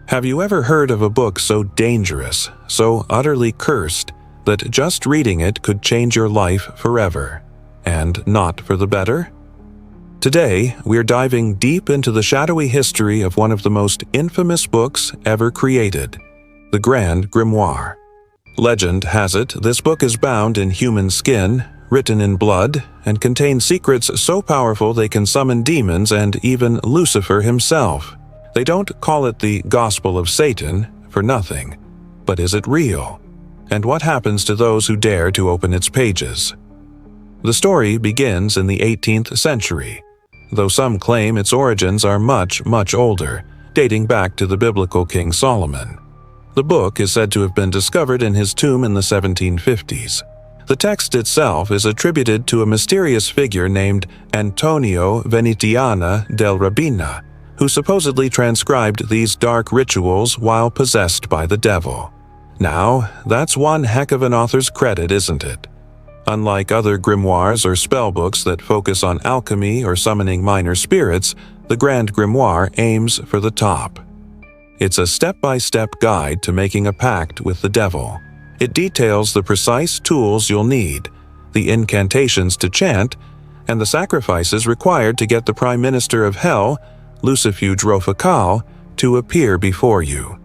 Have you ever heard of a book so dangerous, so utterly cursed, that just reading it could change your life forever, and not for the better? Today, we're diving deep into the shadowy history of one of the most infamous books ever created, the Grand Grimoire. Legend has it this book is bound in human skin, written in blood, and contains secrets so powerful they can summon demons and even Lucifer himself. They don't call it the Gospel of Satan for nothing. But is it real? And what happens to those who dare to open its pages? The story begins in the 18th century, though some claim its origins are much, much older, dating back to the biblical King Solomon. The book is said to have been discovered in his tomb in the 1750s. The text itself is attributed to a mysterious figure named Antonio Venetiana del Rabina, who supposedly transcribed these dark rituals while possessed by the devil. Now, that's one heck of an author's credit, isn't it? Unlike other grimoires or spellbooks that focus on alchemy or summoning minor spirits, the Grand Grimoire aims for the top. It's a step-by-step guide to making a pact with the devil. It details the precise tools you'll need, the incantations to chant, and the sacrifices required to get the Prime Minister of Hell, Lucifuge Rofacal, to appear before you.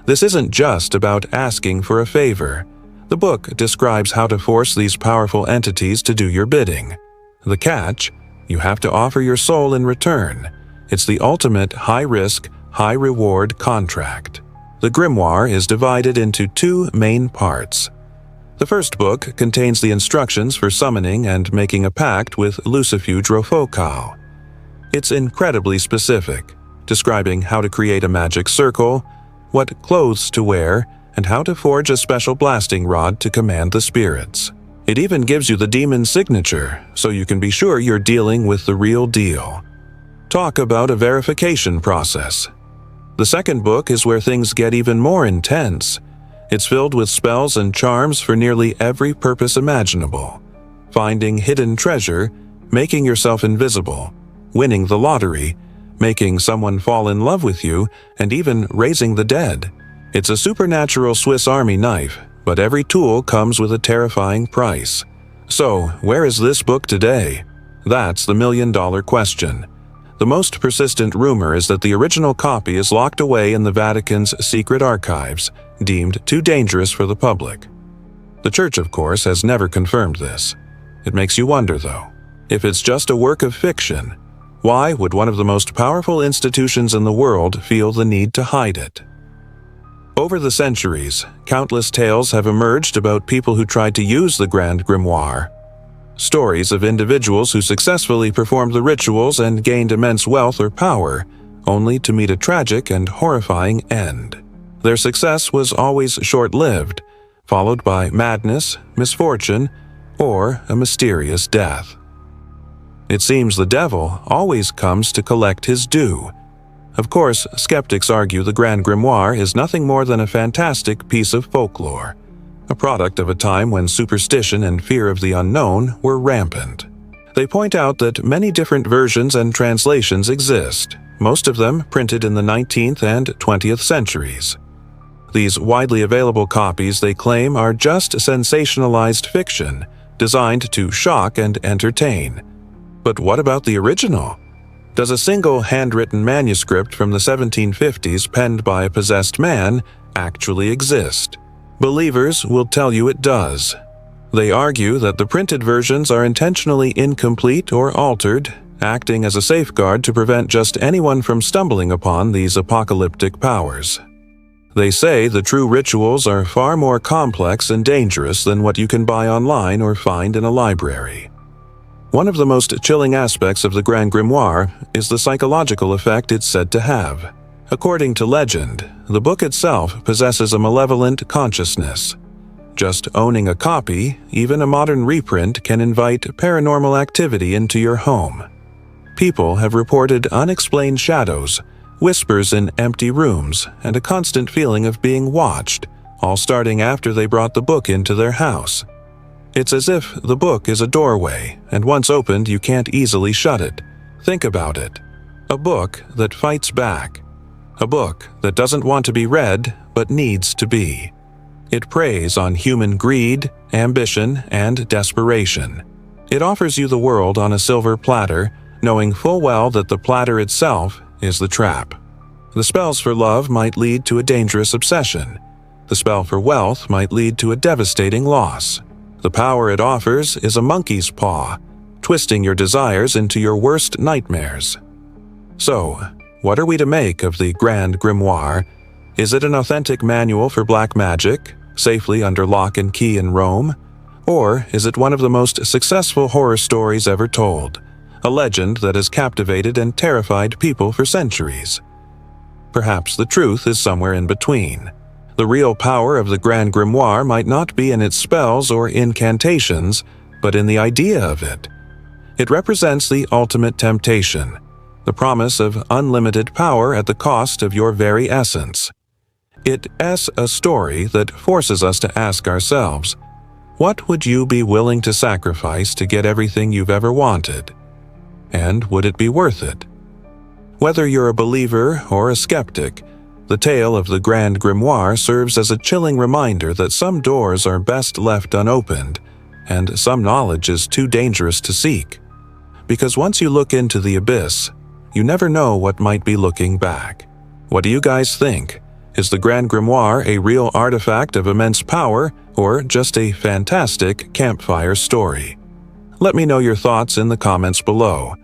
This isn't just about asking for a favor. The book describes how to force these powerful entities to do your bidding. The catch? You have to offer your soul in return. It's the ultimate high-risk, high-reward contract. The grimoire is divided into two main parts. The first book contains the instructions for summoning and making a pact with Lucifuge Rofacal. It's incredibly specific, describing how to create a magic circle, what clothes to wear, and how to forge a special blasting rod to command the spirits. It even gives you the demon's signature, so you can be sure you're dealing with the real deal. Talk about a verification process. The second book is where things get even more intense. It's filled with spells and charms for nearly every purpose imaginable. Finding hidden treasure, making yourself invisible, winning the lottery, making someone fall in love with you, and even raising the dead. It's a supernatural Swiss Army knife, but every tool comes with a terrifying price. So, where is this book today? That's the million-dollar question. The most persistent rumor is that the original copy is locked away in the Vatican's secret archives, deemed too dangerous for the public. The Church, of course, has never confirmed this. It makes you wonder, though, if it's just a work of fiction, why would one of the most powerful institutions in the world feel the need to hide it? Over the centuries, countless tales have emerged about people who tried to use the Grand Grimoire. Stories of individuals who successfully performed the rituals and gained immense wealth or power, only to meet a tragic and horrifying end. Their success was always short-lived, followed by madness, misfortune, or a mysterious death. It seems the devil always comes to collect his due. Of course, skeptics argue the Grand Grimoire is nothing more than a fantastic piece of folklore, a product of a time when superstition and fear of the unknown were rampant. They point out that many different versions and translations exist, most of them printed in the 19th and 20th centuries. These widely available copies, they claim, are just sensationalized fiction, designed to shock and entertain. But what about the original? Does a single handwritten manuscript from the 1750s penned by a possessed man actually exist? Believers will tell you it does. They argue that the printed versions are intentionally incomplete or altered, acting as a safeguard to prevent just anyone from stumbling upon these apocalyptic powers. They say the true rituals are far more complex and dangerous than what you can buy online or find in a library. One of the most chilling aspects of the Grand Grimoire is the psychological effect it's said to have. According to legend, the book itself possesses a malevolent consciousness. Just owning a copy, even a modern reprint, can invite paranormal activity into your home. People have reported unexplained shadows, whispers in empty rooms, and a constant feeling of being watched, all starting after they brought the book into their house. It's as if the book is a doorway, and once opened you can't easily shut it. Think about it. A book that fights back. A book that doesn't want to be read, but needs to be. It preys on human greed, ambition, and desperation. It offers you the world on a silver platter, knowing full well that the platter itself is the trap. The spells for love might lead to a dangerous obsession. The spell for wealth might lead to a devastating loss. The power it offers is a monkey's paw, twisting your desires into your worst nightmares. So, what are we to make of the Grand Grimoire? Is it an authentic manual for black magic, safely under lock and key in Rome? Or is it one of the most successful horror stories ever told, a legend that has captivated and terrified people for centuries? Perhaps the truth is somewhere in between. The real power of the Grand Grimoire might not be in its spells or incantations, but in the idea of it. It represents the ultimate temptation, the promise of unlimited power at the cost of your very essence. It's a story that forces us to ask ourselves, what would you be willing to sacrifice to get everything you've ever wanted? And would it be worth it? Whether you're a believer or a skeptic, the tale of the Grand Grimoire serves as a chilling reminder that some doors are best left unopened, and some knowledge is too dangerous to seek. Because once you look into the abyss, you never know what might be looking back. What do you guys think? Is the Grand Grimoire a real artifact of immense power, or just a fantastic campfire story? Let me know your thoughts in the comments below.